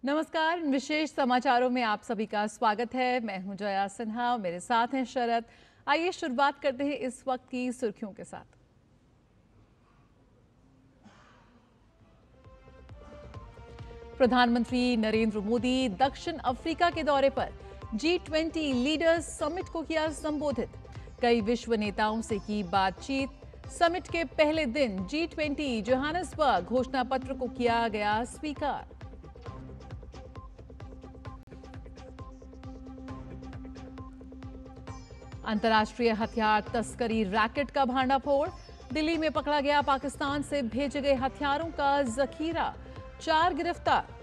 नमस्कार, विशेष समाचारों में आप सभी का स्वागत है। मैं हूं जया सिन्हा, मेरे साथ हैं शरद। आइए शुरुआत करते हैं इस वक्त की सुर्खियों के साथ। प्रधानमंत्री नरेंद्र मोदी दक्षिण अफ्रीका के दौरे पर G20 लीडर्स समिट को किया संबोधित। कई विश्व नेताओं से की बातचीत। समिट के पहले दिन G20 जोहानिसबर्ग घोषणा पत्र को किया गया स्वीकार। अंतर्राष्ट्रीय हथियार तस्करी रैकेट का भांडाफोड़। दिल्ली में पकड़ा गया पाकिस्तान से भेजे गए हथियारों का जखीरा। 4 गिरफ्तार।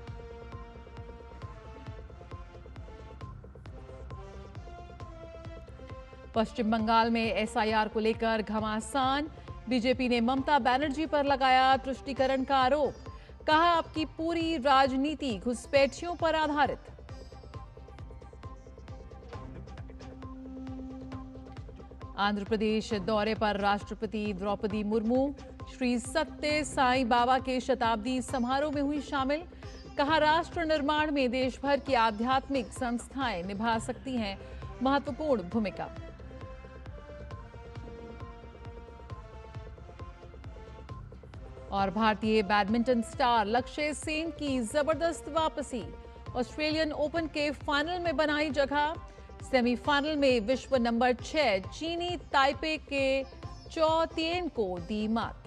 पश्चिम बंगाल में SIR को लेकर घमासान। बीजेपी ने ममता बनर्जी पर लगाया तुष्टीकरण का आरोप। कहा, आपकी पूरी राजनीति घुसपैठियों पर आधारित। आंध्र प्रदेश दौरे पर राष्ट्रपति द्रौपदी मुर्मू श्री सत्य साई बाबा के शताब्दी समारोह में हुई शामिल। कहा, राष्ट्र निर्माण में देश भर की आध्यात्मिक संस्थाएं निभा सकती हैं महत्वपूर्ण भूमिका। और भारतीय बैडमिंटन स्टार लक्ष्य सेन की जबरदस्त वापसी। ऑस्ट्रेलियन ओपन के फाइनल में बनाई जगह। सेमीफाइनल में विश्व नंबर 6 चीनी ताइपे के चौ तिएन को दी मात।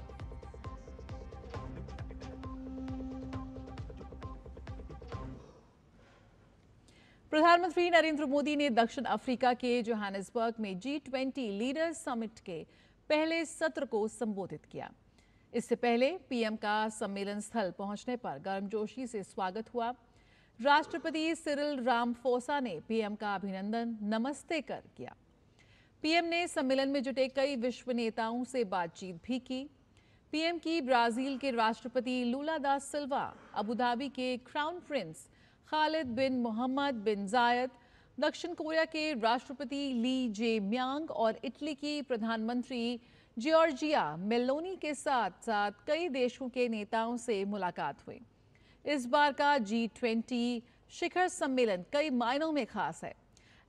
प्रधानमंत्री नरेंद्र मोदी ने दक्षिण अफ्रीका के जोहानिसबर्ग में G20 लीडर्स समिट के पहले सत्र को संबोधित किया। इससे पहले पीएम का सम्मेलन स्थल पहुंचने पर गर्मजोशी से स्वागत हुआ। राष्ट्रपति सिरिल रामाफोसा ने पीएम का अभिनंदन नमस्ते कर किया। पीएम ने सम्मेलन में जुटे कई विश्व नेताओं से बातचीत भी की। पीएम की ब्राजील के राष्ट्रपति लूला दा सिल्वा, अबुधाबी के क्राउन प्रिंस खालिद बिन मोहम्मद बिन जायद, दक्षिण कोरिया के राष्ट्रपति ली जे म्यांग और इटली की प्रधानमंत्री जॉर्जिया मेलोनी के साथ साथ कई देशों के नेताओं से मुलाकात हुई। इस बार का G20 शिखर सम्मेलन कई मायनों में खास है।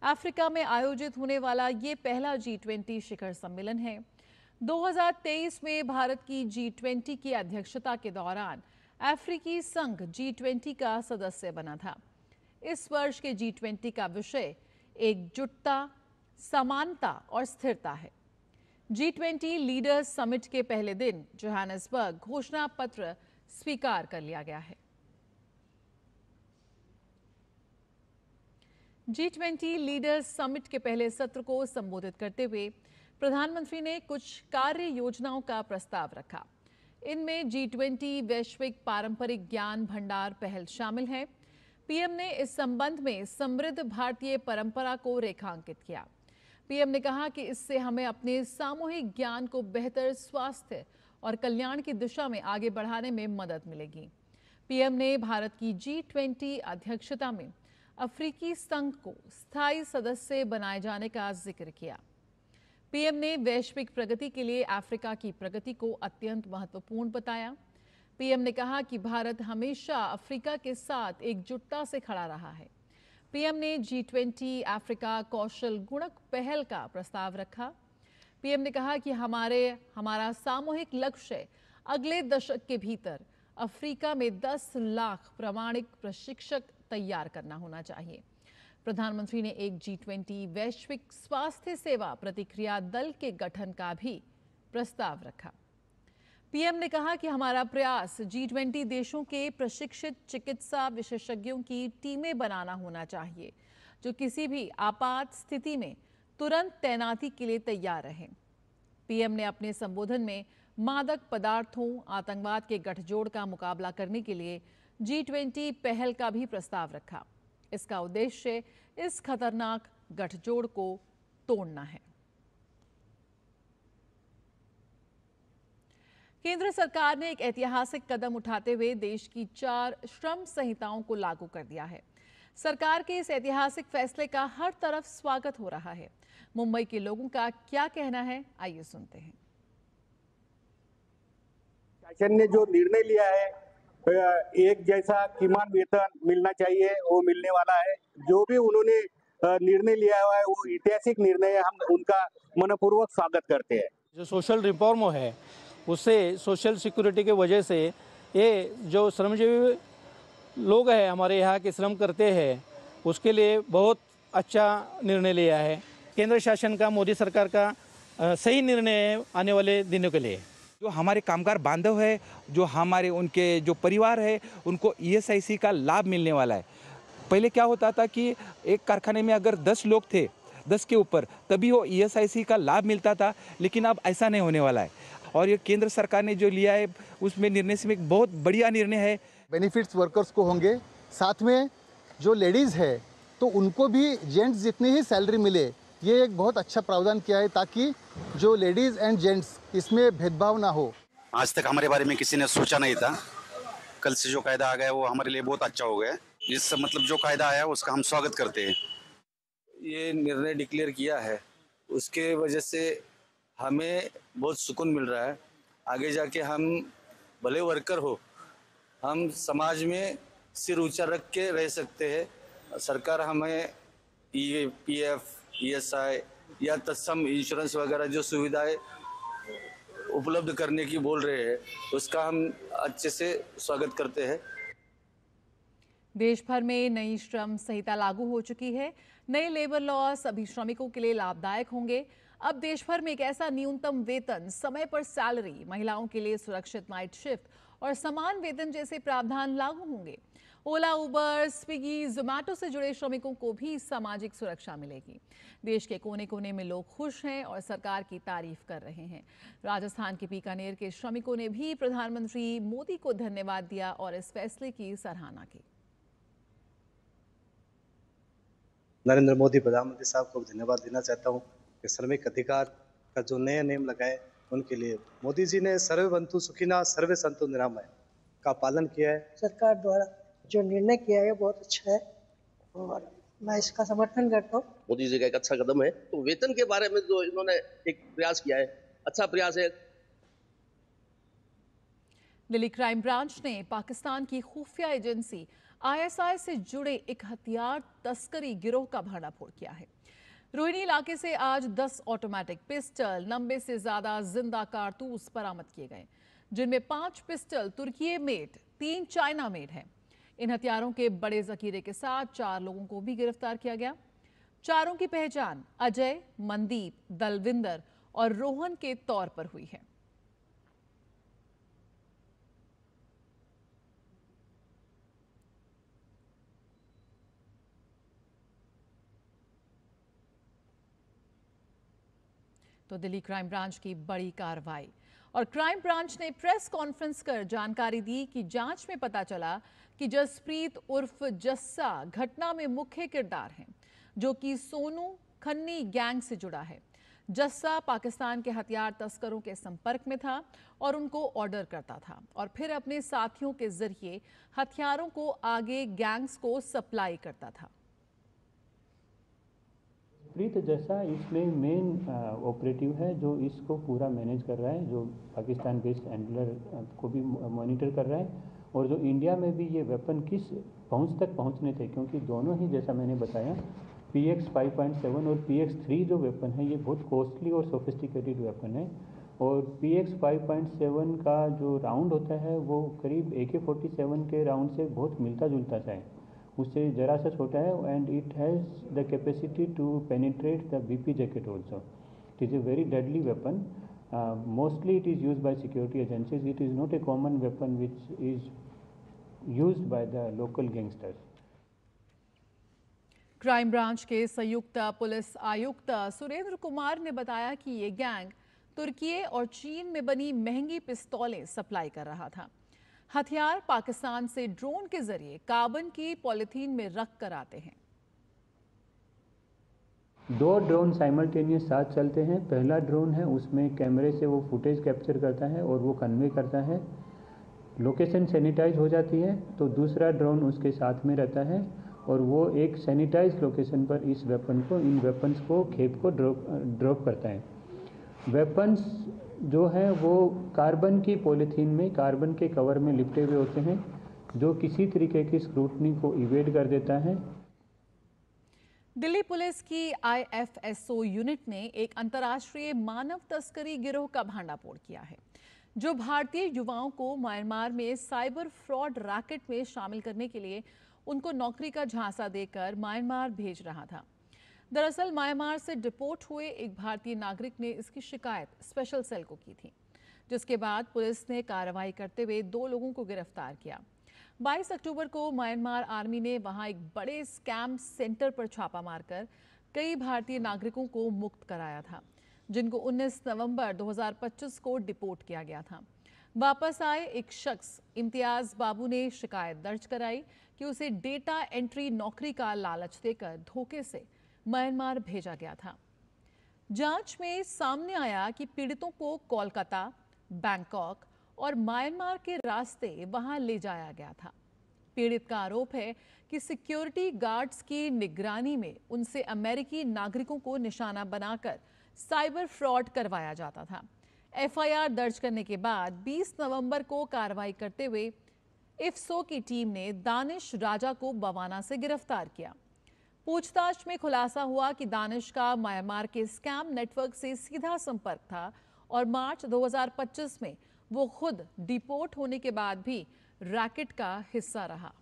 अफ्रीका में आयोजित होने वाला ये पहला G20 शिखर सम्मेलन है। 2023 में भारत की G20 की अध्यक्षता के दौरान अफ्रीकी संघ G20 का सदस्य बना था। इस वर्ष के G20 का विषय एकजुटता, समानता और स्थिरता है। G20 लीडर्स समिट के पहले दिन जोहानिसबर्ग घोषणा पत्र स्वीकार कर लिया गया है। G20 लीडर्स समिट के पहले सत्र को संबोधित करते हुए प्रधानमंत्री ने कुछ कार्य योजनाओं का प्रस्ताव रखा। इनमें G20 वैश्विक पारंपरिक ज्ञान भंडार पहल शामिल है। पीएम ने इस संबंध में समृद्ध भारतीय परंपरा को रेखांकित किया। पीएम ने कहा कि इससे हमें अपने सामूहिक ज्ञान को बेहतर स्वास्थ्य और कल्याण की दिशा में आगे बढ़ाने में मदद मिलेगी। पीएम ने भारत की G20 अध्यक्षता में अफ्रीकी संघ को स्थायी सदस्य बनाए जाने का जिक्र किया। पीएम ने वैश्विक प्रगति के लिए अफ्रीका की प्रगति को अत्यंत महत्वपूर्ण बताया। पीएम ने कहा कि भारत हमेशा अफ्रीका के साथ एकजुटता से खड़ा रहा है। पीएम ने G20 अफ्रीका कौशल गुणक पहल का प्रस्ताव रखा। पीएम ने कहा कि हमारा सामूहिक लक्ष्य अगले दशक के भीतर अफ्रीका में 10 लाख प्रामाणिक प्रशिक्षक तैयार करना होना चाहिए। प्रधानमंत्री ने एक G20 वैश्विक स्वास्थ्य सेवा प्रतिक्रिया दल के गठन का भी प्रस्ताव रखा। पीएम ने कहा कि हमारा प्रयास G20 देशों के प्रशिक्षित चिकित्सा विशेषज्ञों की टीमें बनाना होना चाहिए, जो किसी भी आपात स्थिति में तुरंत तैनाती के लिए तैयार रहें। पीएम ने अपने संबोधन में मादक पदार्थों, आतंकवाद के गठजोड़ का मुकाबला करने के लिए G20 पहल का भी प्रस्ताव रखा। इसका उद्देश्य इस खतरनाक गठजोड़ को तोड़ना है। केंद्र सरकार ने एक ऐतिहासिक कदम उठाते हुए देश की 4 श्रम संहिताओं को लागू कर दिया है। सरकार के इस ऐतिहासिक फैसले का हर तरफ स्वागत हो रहा है। मुंबई के लोगों का क्या कहना है, आइए सुनते हैं। शासन ने जो निर्णय लिया है, एक जैसा किमान वेतन मिलना चाहिए, वो मिलने वाला है। जो भी उन्होंने निर्णय लिया हुआ है, वो ऐतिहासिक निर्णय है। हम उनका मनपूर्वक स्वागत करते हैं। जो सोशल रिफॉर्म है, उससे सोशल सिक्योरिटी की वजह से ये जो श्रमजीवी लोग हैं, हमारे यहाँ के श्रम करते हैं, उसके लिए बहुत अच्छा निर्णय लिया है। केंद्र शासन का, मोदी सरकार का सही निर्णय है आने वाले दिनों के लिए। जो हमारे कामगार बांधव है, जो हमारे उनके जो परिवार है, उनको ESIC का लाभ मिलने वाला है। पहले क्या होता था कि एक कारखाने में अगर 10 लोग थे, 10 के ऊपर, तभी वो ESIC का लाभ मिलता था, लेकिन अब ऐसा नहीं होने वाला है। और ये केंद्र सरकार ने जो लिया है, उसमें निर्णय से एक बहुत बढ़िया निर्णय है। बेनिफिट्स वर्कर्स को होंगे, साथ में जो लेडीज़ है तो उनको भी जेंट्स जितनी ही सैलरी मिले, ये एक बहुत अच्छा प्रावधान किया है ताकि जो लेडीज़ एंड जेंट्स इसमें भेदभाव ना हो। आज तक हमारे बारे में किसी ने सोचा नहीं था। कल से जो कायदा आ गया वो हमारे लिए बहुत अच्छा हो गया। इस मतलब जो कायदा आया उसका हम स्वागत करते हैं। ये निर्णय डिक्लेयर किया है, उसके वजह से हमें बहुत सुकून मिल रहा है। आगे जाके हम भले वर्कर हो, हम समाज में सिर ऊंचा रख के रह सकते हैं। सरकार हमें PF, ESI या तत्सम इंश्योरेंस वगैरह जो सुविधाएं उपलब्ध करने की बोल रहे हैं, उसका हम अच्छे से स्वागत करते हैं। देश भर में नई श्रम संहिता लागू हो चुकी है। नए लेबर लॉ सभी श्रमिकों के लिए लाभदायक होंगे। अब देश भर में एक ऐसा न्यूनतम वेतन, समय पर सैलरी, महिलाओं के लिए सुरक्षित नाइट शिफ्ट और समान वेतन जैसे प्रावधान लागू होंगे। ओला, उबर, स्विगी, जोमैटो से जुड़े श्रमिकों को भी सामाजिक सुरक्षा मिलेगी। देश के कोने कोने में लोग खुश हैं और सरकार की तारीफ कर रहे हैं। राजस्थान के बीकानेर के श्रमिकों ने भी प्रधानमंत्री मोदी को धन्यवाद दिया और इस फैसले की सराहना की। नरेंद्र मोदी प्रधानमंत्री साहब को धन्यवाद देना चाहता हूं कि श्रमिक अधिकार का जो नया नियम लगाए, उनके लिए मोदी जी ने सर्वबंधु सुखिना सर्वे संतु निरामय का पालन किया है। सरकार द्वारा जो निर्णय किया है बहुत अच्छा है और मैं इसका समर्थन करता हूँ। मोदी जी का एक अच्छा कदम है। तो वेतन के बारे में जो इन्होंने एक प्रयास किया है, अच्छा प्रयास है। दिल्ली क्राइम ब्रांच ने पाकिस्तान की खुफिया एजेंसी ISI से जुड़े एक हथियार तस्करी गिरोह का भंडाफोड़ किया है। रोहिणी इलाके से आज 10 ऑटोमेटिक पिस्टल, 90 से ज्यादा जिंदा कारतूस बरामद किए गए, जिनमें 5 पिस्टल तुर्की मेड, 3 चाइना मेड हैं। इन हथियारों के बड़े जखीरे के साथ 4 लोगों को भी गिरफ्तार किया गया। चारों की पहचान अजय, मनदीप, दलविंदर और रोहन के तौर पर हुई है। तो दिल्ली क्राइम ब्रांच की बड़ी कार्रवाई, और क्राइम ब्रांच ने प्रेस कॉन्फ्रेंस कर जानकारी दी कि जांच में पता चला कि जसप्रीत उर्फ जस्सा घटना में मुख्य किरदार हैं, जो कि सोनू खन्नी गैंग से जुड़ा है। जस्सा पाकिस्तान के हथियार तस्करों के संपर्क में था और उनको ऑर्डर करता था और फिर अपने साथियों के जरिए हथियारों को आगे गैंग्स को सप्लाई करता था। प्रीत जैसा इसमें मेन ऑपरेटिव है, जो इसको पूरा मैनेज कर रहा है, जो पाकिस्तान बेस्ड हैंडलर को भी मॉनिटर कर रहा है, और जो इंडिया में भी ये वेपन किस पहुंच तक पहुंचने थे, क्योंकि दोनों ही जैसा मैंने बताया PX 5.7 और PX 3 जो वेपन है ये बहुत कॉस्टली और सोफिस्टिकेटेड वेपन है, और PX 5.7 का जो राउंड होता है वो करीब AK-47 के राउंड से बहुत मिलता जुलता सा है, उससे जरा सा छोटा है, and it has the capacity to penetrate the BP jacket also. It is a very deadly weapon. Mostly it is used by security agencies. It is not a common weapon which is used by the local gangsters. Crime branch के संयुक्त police आयुक्त सुरेंद्र कुमार ने बताया कि ये gang तुर्की और चीन में बनी महंगी पिस्तौलें सप्लाई कर रहा था। हथियार पाकिस्तान से ड्रोन के जरिए कार्बन की पॉलिथीन में रख कर आते हैं। 2 ड्रोन साइमल्टेनियस साथ चलते हैं। पहला ड्रोन है, उसमें कैमरे से वो फुटेज कैप्चर करता है और वो कन्वे करता है, लोकेशन सैनिटाइज हो जाती है, तो दूसरा ड्रोन उसके साथ में रहता है और वो एक सैनिटाइज लोकेशन पर इन वेपन्स को खेप को ड्रॉप करता है। वेपन्स जो हैं वो कार्बन की पॉलीथीन में, कार्बन के कवर में लिपटे हुए होते हैं, जो किसी तरीके की स्क्रूटनी को इवेड कर देता है। दिल्ली पुलिस की IFSO यूनिट ने एक अंतर्राष्ट्रीय मानव तस्करी गिरोह का भांडाफोड़ किया है, जो भारतीय युवाओं को म्यांमार में साइबर फ्रॉड रैकेट में शामिल करने के लिए उनको नौकरी का झांसा देकर म्यांमार भेज रहा था। दरअसल म्यांमार से डिपोर्ट हुए एक भारतीय नागरिक ने इसकी शिकायत स्पेशल सेल को की थी, जिसके बाद पुलिस ने कार्रवाई करते हुए 2 लोगों को गिरफ्तार किया। 22 अक्टूबर को म्यांमार आर्मी ने वहां एक बड़े स्कैम सेंटर पर छापा मारकर कई भारतीय नागरिकों को मुक्त कराया था, जिनको 19 नवंबर 2025 को डिपोर्ट किया गया था। वापस आए एक शख्स इम्तियाज बाबू ने शिकायत दर्ज कराई कि उसे डेटा एंट्री नौकरी का लालच देकर धोखे से म्यांमार भेजा गया था। जांच में सामने आया कि पीड़ितों को कोलकाता, बैंकॉक और म्यांमार के रास्ते वहां ले जाया गया था। पीड़ित का आरोप है कि सिक्योरिटी गार्ड्स की निगरानी में उनसे अमेरिकी नागरिकों को निशाना बनाकर साइबर फ्रॉड करवाया जाता था। FIR दर्ज करने के बाद 20 नवंबर को कार्रवाई करते हुए IFSO की टीम ने दानिश राजा को बवाना से गिरफ्तार किया। पूछताछ में खुलासा हुआ कि दानिश का म्यांमार के स्कैम नेटवर्क से सीधा संपर्क था और मार्च 2025 में वो खुद डिपोर्ट होने के बाद भी रैकेट का हिस्सा रहा।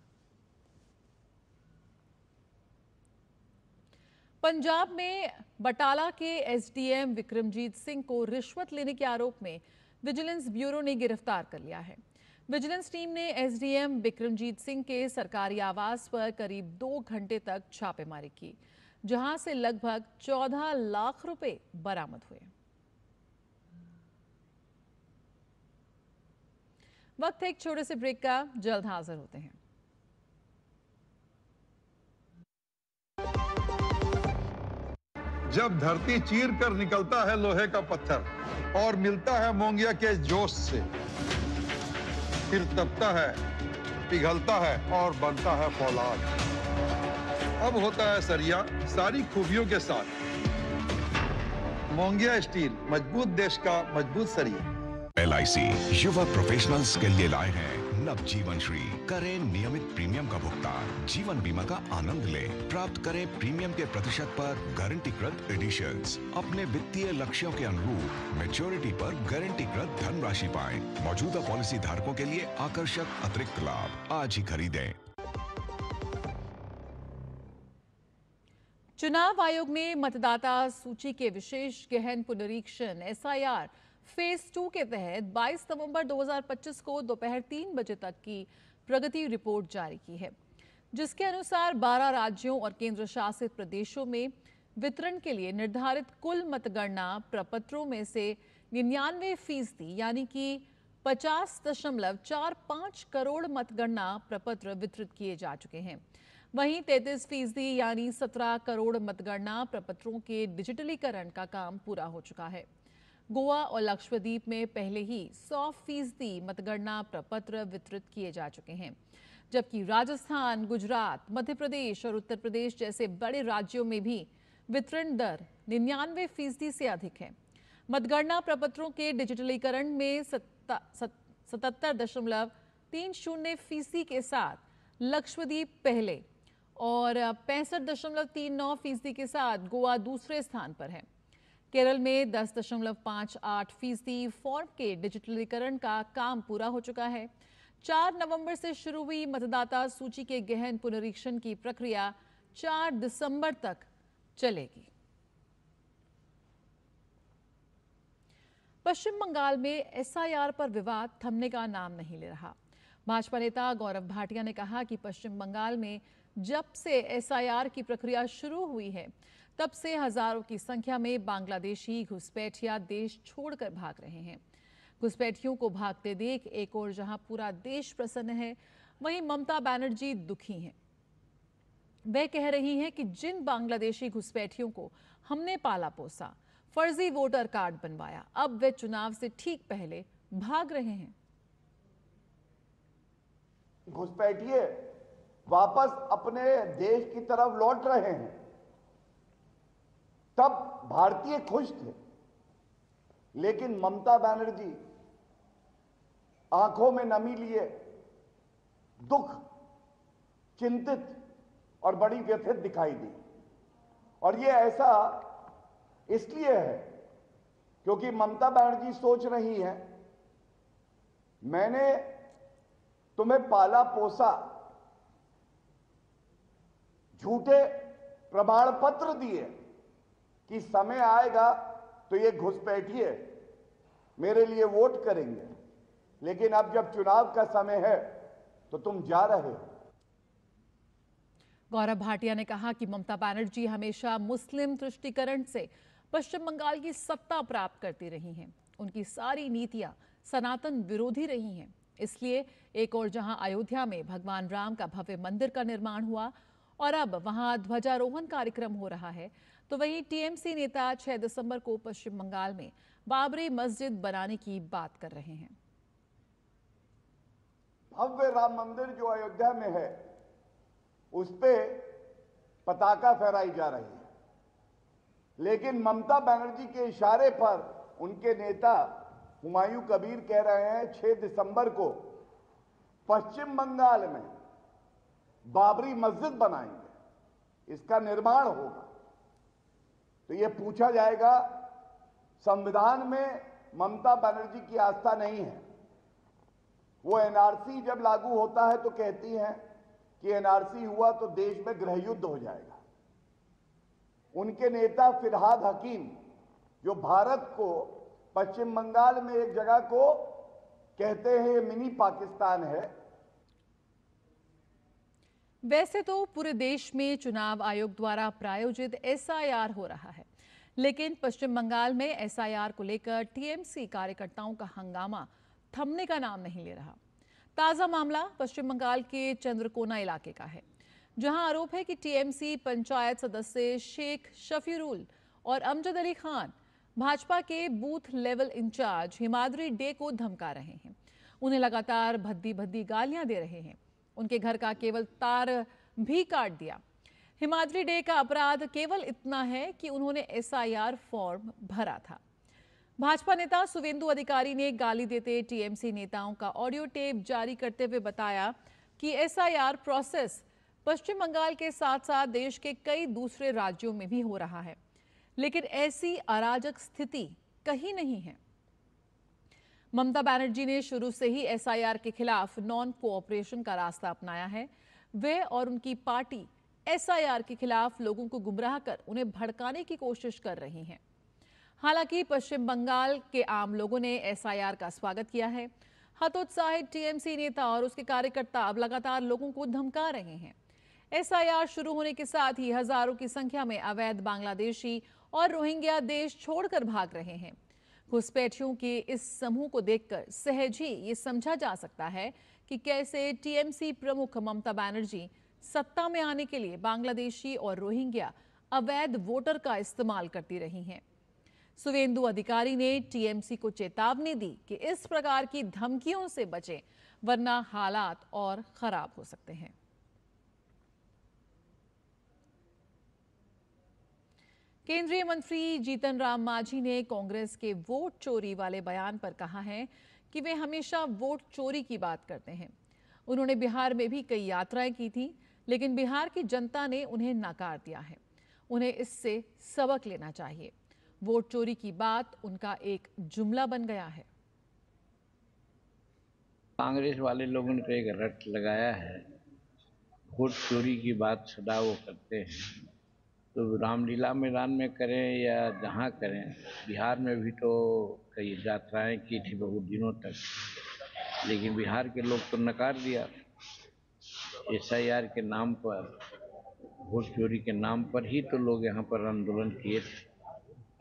पंजाब में बटाला के SDM विक्रमजीत सिंह को रिश्वत लेने के आरोप में विजिलेंस ब्यूरो ने गिरफ्तार कर लिया है। विजिलेंस टीम ने SDM विक्रमजीत सिंह के सरकारी आवास पर करीब 2 घंटे तक छापेमारी की, जहां से लगभग 14 लाख रुपए बरामद हुए। वक्त है एक छोटे से ब्रेक का, जल्द हाजिर होते हैं। जब धरती चीर कर निकलता है लोहे का पत्थर और मिलता है मोंगिया के जोश से, फिर तपता है, पिघलता है और बनता है फौलाद। अब होता है सरिया सारी खूबियों के साथ। मोंगिया स्टील, मजबूत देश का मजबूत सरिया। LIC युवा प्रोफेशनल्स के लिए लाए हैं नव जीवन श्री। करें नियमित प्रीमियम का भुगतान, जीवन बीमा का आनंद लें। प्राप्त करें प्रीमियम के प्रतिशत पर गारंटीकृत एडिशंस। अपने वित्तीय लक्ष्यों के अनुरूप मैच्योरिटी पर गारंटीकृत धनराशि पाएं। मौजूदा पॉलिसी धारकों के लिए आकर्षक अतिरिक्त लाभ। आज ही खरीदें। चुनाव आयोग ने मतदाता सूची के विशेष गहन पुनरीक्षण SIR फेज 2 के तहत 22 नवंबर 2025 को दोपहर 3 बजे तक की प्रगति रिपोर्ट जारी की है, जिसके अनुसार 12 राज्यों और केंद्र शासित प्रदेशों में वितरण के लिए निर्धारित कुल मतगणना प्रपत्रों में से 99% यानी कि 50.45 करोड़ मतगणना प्रपत्र वितरित किए जा चुके हैं। वहीं 33% यानी 17 करोड़ मतगणना प्रपत्रों के डिजिटलीकरण का काम पूरा हो चुका है। गोवा और लक्षद्वीप में पहले ही 100% मतगणना प्रपत्र वितरित किए जा चुके हैं, जबकि राजस्थान, गुजरात, मध्य प्रदेश और उत्तर प्रदेश जैसे बड़े राज्यों में भी वितरण दर 99% से अधिक है। मतगणना प्रपत्रों के डिजिटलीकरण में 77.30% के साथ लक्षद्वीप पहले और 65.39% के साथ गोवा दूसरे स्थान पर है। केरल में 10.58% फॉर्म के डिजिटलीकरण का काम पूरा हो चुका है। 4 नवंबर से शुरू हुई मतदाता सूची के गहन पुनरीक्षण की प्रक्रिया 4 दिसंबर तक चलेगी। पश्चिम बंगाल में SIR पर विवाद थमने का नाम नहीं ले रहा। भाजपा नेता गौरव भाटिया ने कहा कि पश्चिम बंगाल में जब से SIR की प्रक्रिया शुरू हुई है, तब से हजारों की संख्या में बांग्लादेशी घुसपैठिया देश छोड़कर भाग रहे हैं। घुसपैठियों को भागते देख एक और जहां पूरा देश प्रसन्न है, वहीं ममता बनर्जी दुखी हैं। वह कह रही हैं कि जिन बांग्लादेशी घुसपैठियों को हमने पाला पोसा, फर्जी वोटर कार्ड बनवाया, अब वे चुनाव से ठीक पहले भाग रहे हैं। घुसपैठिए वापस अपने देश की तरफ लौट रहे हैं, तब भारतीय खुश थे। लेकिन ममता बनर्जी आंखों में नमी लिए, दुख, चिंतित और बड़ी व्यथित दिखाई दी। और ये ऐसा इसलिए है क्योंकि ममता बनर्जी सोच रही है, मैंने तुम्हें पाला पोसा, झूठे प्रमाण पत्र दिए कि समय आएगा तो ये घुसपैठिए मेरे लिए वोट करेंगे, लेकिन अब जब चुनाव का समय है तो तुम जा रहे हो। गौरव भाटिया ने कहा कि ममता बनर्जी हमेशा मुस्लिम तुष्टीकरण से पश्चिम बंगाल की सत्ता प्राप्त करती रही हैं। उनकी सारी नीतियां सनातन विरोधी रही हैं। इसलिए एक और जहां अयोध्या में भगवान राम का भव्य मंदिर का निर्माण हुआ और अब वहां ध्वजारोहण कार्यक्रम हो रहा है, तो वहीं टीएमसी नेता 6 दिसंबर को पश्चिम बंगाल में बाबरी मस्जिद बनाने की बात कर रहे हैं। भव्य राम मंदिर जो अयोध्या में है, उस पे पताका फहराई जा रही है, लेकिन ममता बनर्जी के इशारे पर उनके नेता हुमायूं कबीर कह रहे हैं 6 दिसंबर को पश्चिम बंगाल में बाबरी मस्जिद बनाएंगे, इसका निर्माण होगा। तो ये पूछा जाएगा, संविधान में ममता बनर्जी की आस्था नहीं है। वो एनआरसी जब लागू होता है तो कहती हैं कि एनआरसी हुआ तो देश में गृह युद्ध हो जाएगा। उनके नेता फिरहाद हकीम, जो भारत को पश्चिम बंगाल में एक जगह को कहते हैं ये मिनी पाकिस्तान है। वैसे तो पूरे देश में चुनाव आयोग द्वारा प्रायोजित एसआईआर हो रहा है, लेकिन पश्चिम बंगाल में एसआईआर को लेकर टीएमसी कार्यकर्ताओं का हंगामा थमने का नाम नहीं ले रहा। ताजा मामला पश्चिम बंगाल के चंद्रकोना इलाके का है, जहां आरोप है कि टीएमसी पंचायत सदस्य शेख शफीरुल और अमजद अली खान भाजपा के booth level incharge Himadri Dey को धमका रहे हैं। उन्हें लगातार भद्दी भद्दी गालियां दे रहे हैं। उनके घर का केवल तार भी काट दिया। हिमाद्री डे का अपराध केवल इतना है कि उन्होंने एसआईआर फॉर्म भरा था। भाजपा नेता सुवेंदु अधिकारी ने गाली देते टीएमसी नेताओं का ऑडियो टेप जारी करते हुए बताया कि एसआईआर प्रोसेस पश्चिम बंगाल के साथ साथ देश के कई दूसरे राज्यों में भी हो रहा है, लेकिन ऐसी अराजक स्थिति कहीं नहीं है। ममता बनर्जी ने शुरू से ही एसआईआर के खिलाफ नॉन कोऑपरेशन का रास्ता अपनाया है। वे और उनकी पार्टी एसआईआर के खिलाफ लोगों को गुमराह कर उन्हें भड़काने की कोशिश कर रही हैं। हालांकि पश्चिम बंगाल के आम लोगों ने एसआईआर का स्वागत किया है। हतोत्साहित टीएमसी नेता और उसके कार्यकर्ता अब लगातार लोगों को धमका रहे हैं। एसआईआर शुरू होने के साथ ही हजारों की संख्या में अवैध बांग्लादेशी और रोहिंग्या देश छोड़कर भाग रहे हैं। घुसपैठियों के इस समूह को देखकर सहज ही ये समझा जा सकता है कि कैसे टीएमसी प्रमुख ममता बनर्जी सत्ता में आने के लिए बांग्लादेशी और रोहिंग्या अवैध वोटर का इस्तेमाल करती रही हैं। सुवेंदु अधिकारी ने टीएमसी को चेतावनी दी कि इस प्रकार की धमकियों से बचें, वरना हालात और खराब हो सकते हैं। केंद्रीय मंत्री जीतन राम मांझी ने कांग्रेस के वोट चोरी वाले बयान पर कहा है कि वे हमेशा वोट चोरी की बात करते हैं। उन्होंने बिहार में भी कई यात्राएं की थी, लेकिन बिहार की जनता ने उन्हें नकार दिया है। उन्हें इससे सबक लेना चाहिए। वोट चोरी की बात उनका एक जुमला बन गया है। कांग्रेस वाले लोगों ने तो एक रट लगाया है, वोट चोरी की बात सदा वो करते हैं। तो रामलीला मैदान में करें या जहाँ करें, बिहार में भी तो कई यात्राएं की थी बहुत दिनों तक, लेकिन बिहार के लोग तो नकार दिया। एसआईआर के नाम पर, वोट चोरी के नाम पर ही तो लोग यहाँ पर आंदोलन किए थे।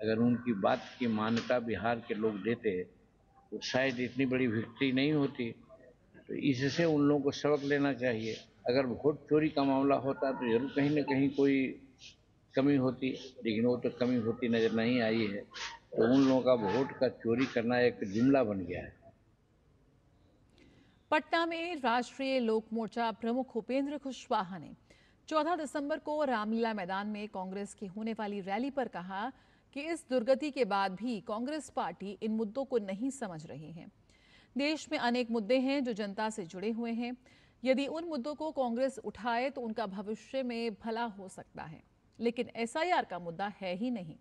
अगर उनकी बात की मान्यता बिहार के लोग देते तो शायद इतनी बड़ी विक्ट्री नहीं होती। तो इससे उन लोगों को सबक लेना चाहिए। अगर वोट चोरी का मामला होता तो जरूर कहीं न कहीं कोई कमी होती, लेकिन वो तो कमी होती नजर नहीं आई है। तो उन लोगों का वोट का चोरी करना एक जुमला बन गया है। पटना में राष्ट्रीय लोक मोर्चा प्रमुख उपेंद्र कुशवाहा ने 14 दिसंबर को रामलीला मैदान में कांग्रेस की होने वाली रैली पर कहा कि इस दुर्गति के बाद भी कांग्रेस पार्टी इन मुद्दों को नहीं समझ रही है। देश में अनेक मुद्दे हैं जो जनता से जुड़े हुए हैं। यदि उन मुद्दों को कांग्रेस उठाए तो उनका भविष्य में भला हो सकता है, लेकिन एसआईआर का मुद्दा है ही नहीं।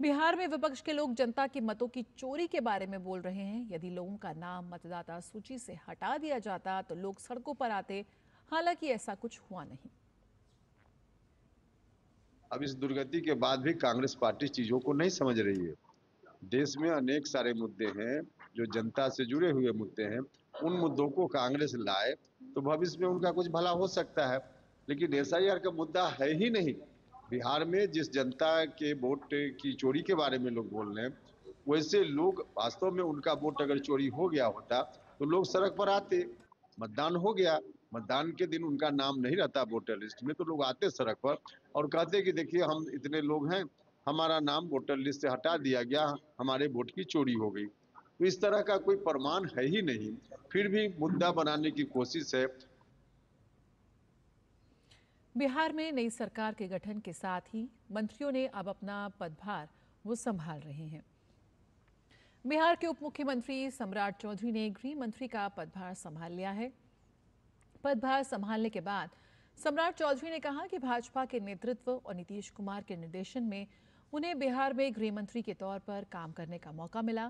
बिहार में विपक्ष के लोग जनता की मतों की चोरी के बारे में बोल रहे हैं। यदि लोगों का नाम मतदाता सूची से हटा दिया जाता तो लोग सड़कों पर आते, हालांकि ऐसा कुछ हुआ नहीं। अब इस दुर्गति के बाद भी कांग्रेस पार्टी चीजों को नहीं समझ रही है। देश में अनेक सारे मुद्दे हैं जो जनता से जुड़े हुए मुद्दे हैं। उन मुद्दों को कांग्रेस लाए तो भविष्य में उनका कुछ भला हो सकता है, लेकिन एसआईआर का मुद्दा है ही नहीं। बिहार में जिस जनता के वोट की चोरी के बारे में लोग बोल रहे हैं, वैसे लोग वास्तव में उनका वोट अगर चोरी हो गया होता तो लोग सड़क पर आते, मतदान हो गया, मतदान के दिन उनका नाम नहीं रहता वोटर लिस्ट में, तो लोग आते सड़क पर और कहते कि देखिए हम इतने लोग हैं, हमारा नाम वोटर लिस्ट से हटा दिया गया, हमारे वोट की चोरी हो गई। तो इस तरह का कोई प्रमाण है ही नहीं, फिर भी मुद्दा बनाने की कोशिश है। बिहार में नई सरकार के गठन के साथ ही मंत्रियों ने अब अपना पदभार वो संभाल रहे हैं। बिहार के उप मुख्यमंत्री सम्राट चौधरी ने गृह मंत्री का पदभार संभाल लिया है। पदभार संभालने के बाद सम्राट चौधरी ने कहा कि भाजपा के नेतृत्व और नीतीश कुमार के निर्देशन में उन्हें बिहार में गृह मंत्री के तौर पर काम करने का मौका मिला।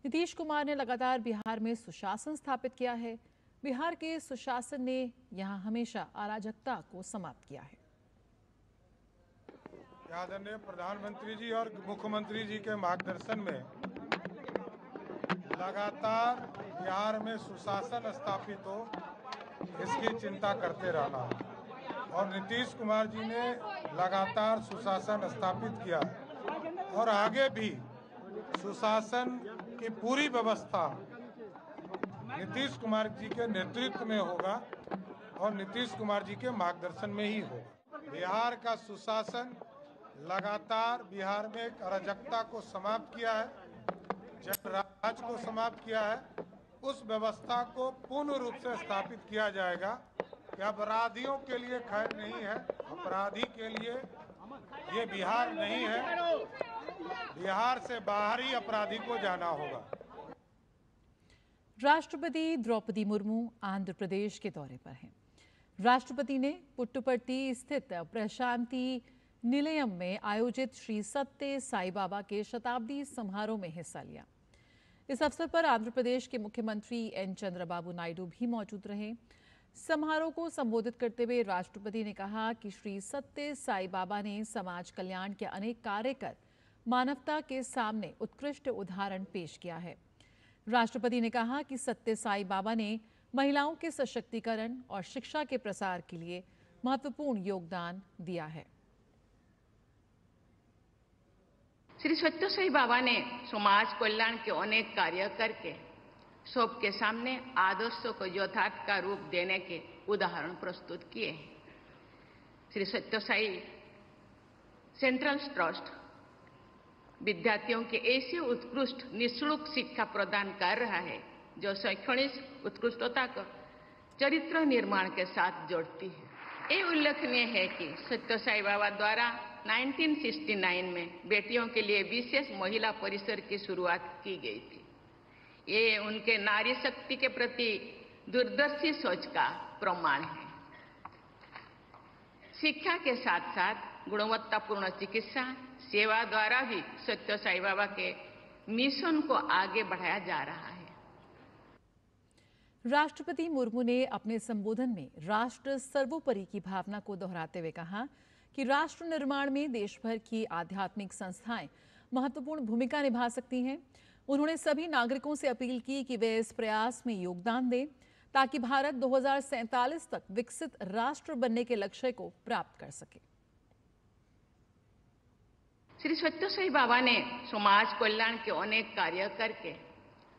नीतीश कुमार ने लगातार बिहार में सुशासन स्थापित किया है। बिहार के सुशासन ने यहां हमेशा अराजकता को समाप्त किया है। आदरणीय प्रधानमंत्री जी और मुख्यमंत्री जी के मार्गदर्शन में लगातार बिहार में सुशासन स्थापित हो, इसकी चिंता करते रहना। और नीतीश कुमार जी ने लगातार सुशासन स्थापित किया और आगे भी सुशासन की पूरी व्यवस्था नीतीश कुमार जी के नेतृत्व में होगा और नीतीश कुमार जी के मार्गदर्शन में ही होगा। बिहार का सुशासन लगातार बिहार में एक अराजकता को समाप्त किया है, जनराज को समाप्त किया है। उस व्यवस्था को पूर्ण रूप से स्थापित किया जाएगा कि अपराधियों के लिए खैर नहीं है, अपराधी के लिए ये बिहार नहीं है। बिहार से बाहर ही अपराधी को जाना होगा। राष्ट्रपति द्रौपदी मुर्मू आंध्र प्रदेश के दौरे पर हैं। राष्ट्रपति ने पुट्टुपट्टी स्थित प्रशांति निलयम में आयोजित श्री सत्य साई बाबा के शताब्दी समारोह में हिस्सा लिया। इस अवसर पर आंध्र प्रदेश के मुख्यमंत्री एन चंद्रबाबू नायडू भी मौजूद रहे। समारोह को संबोधित करते हुए राष्ट्रपति ने कहा कि श्री सत्य साई बाबा ने समाज कल्याण के अनेक कार्य कर मानवता के सामने उत्कृष्ट उदाहरण पेश किया है। राष्ट्रपति ने कहा कि सत्य साई बाबा ने महिलाओं के सशक्तिकरण और शिक्षा के प्रसार के लिए महत्वपूर्ण योगदान दिया है। श्री सत्य साई बाबा ने समाज कल्याण के अनेक कार्य करके सबके सामने आदर्शों को यथार्थ का रूप देने के उदाहरण प्रस्तुत किए हैं। श्री सत्य साई सेंट्रल ट्रस्ट विद्यार्थियों के ऐसे उत्कृष्ट निःशुल्क शिक्षा प्रदान कर रहा है जो शैक्षणिक उत्कृष्टता को चरित्र निर्माण के साथ जोड़ती है। ये उल्लेखनीय है कि सत्य साई बाबा द्वारा 1969 में बेटियों के लिए विशेष महिला परिसर की शुरुआत की गई थी। ये उनके नारी शक्ति के प्रति दूरदर्शी सोच का प्रमाण है। शिक्षा के साथ साथ गुणवत्तापूर्ण चिकित्सा सेवा द्वारा भी सत्य साई बाबा के मिशन को आगे बढ़ाया जा रहा है। राष्ट्रपति मुर्मू ने अपने संबोधन में राष्ट्र सर्वोपरि की भावना को दोहराते हुए कहा कि राष्ट्र निर्माण में देश भर की आध्यात्मिक संस्थाएं महत्वपूर्ण भूमिका निभा सकती हैं। उन्होंने सभी नागरिकों से अपील की कि वे इस प्रयास में योगदान दें ताकि भारत 2047 तक विकसित राष्ट्र बनने के लक्ष्य को प्राप्त कर सके। श्री सत्य साई बाबा ने समाज कल्याण के अनेक कार्य करके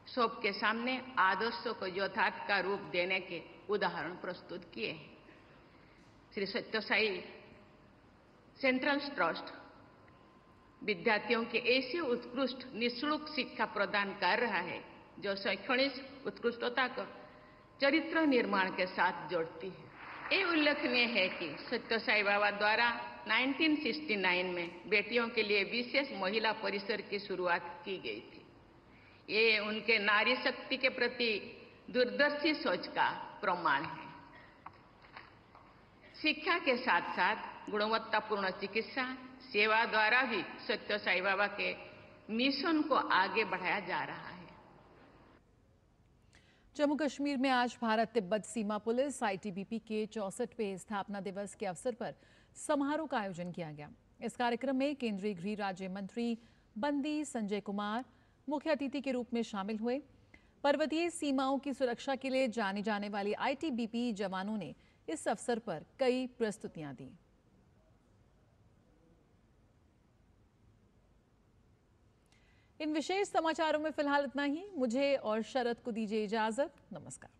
सबके सामने आदर्शों को यथार्थ का रूप देने के उदाहरण प्रस्तुत किए हैं। श्री सत्य साई सेंट्रल ट्रस्ट विद्यार्थियों के ऐसे उत्कृष्ट निःशुल्क शिक्षा प्रदान कर रहा है जो शैक्षणिक उत्कृष्टता को चरित्र निर्माण के साथ जोड़ती है। ये उल्लेखनीय है कि सत्य साई बाबा द्वारा 1969 में बेटियों के लिए विशेष महिला परिसर की शुरुआत की गई थी। ये उनके नारी शक्ति के प्रति दूरदर्शी सोच का प्रमाण है। शिक्षा के साथ साथ गुणवत्तापूर्ण चिकित्सा सेवा द्वारा भी सत्य साई बाबा के मिशन को आगे बढ़ाया जा रहा है। जम्मू कश्मीर में आज भारत तिब्बत सीमा पुलिस ITBP के 64वें स्थापना दिवस के अवसर पर समारोह का आयोजन किया गया। इस कार्यक्रम में केंद्रीय गृह राज्य मंत्री बंदी संजय कुमार मुख्य अतिथि के रूप में शामिल हुए। पर्वतीय सीमाओं की सुरक्षा के लिए जानी जाने वाली ITBP जवानों ने इस अवसर पर कई प्रस्तुतियां दी। इन विशेष समाचारों में फिलहाल इतना ही। मुझे और शरद को दीजिए इजाजत। नमस्कार।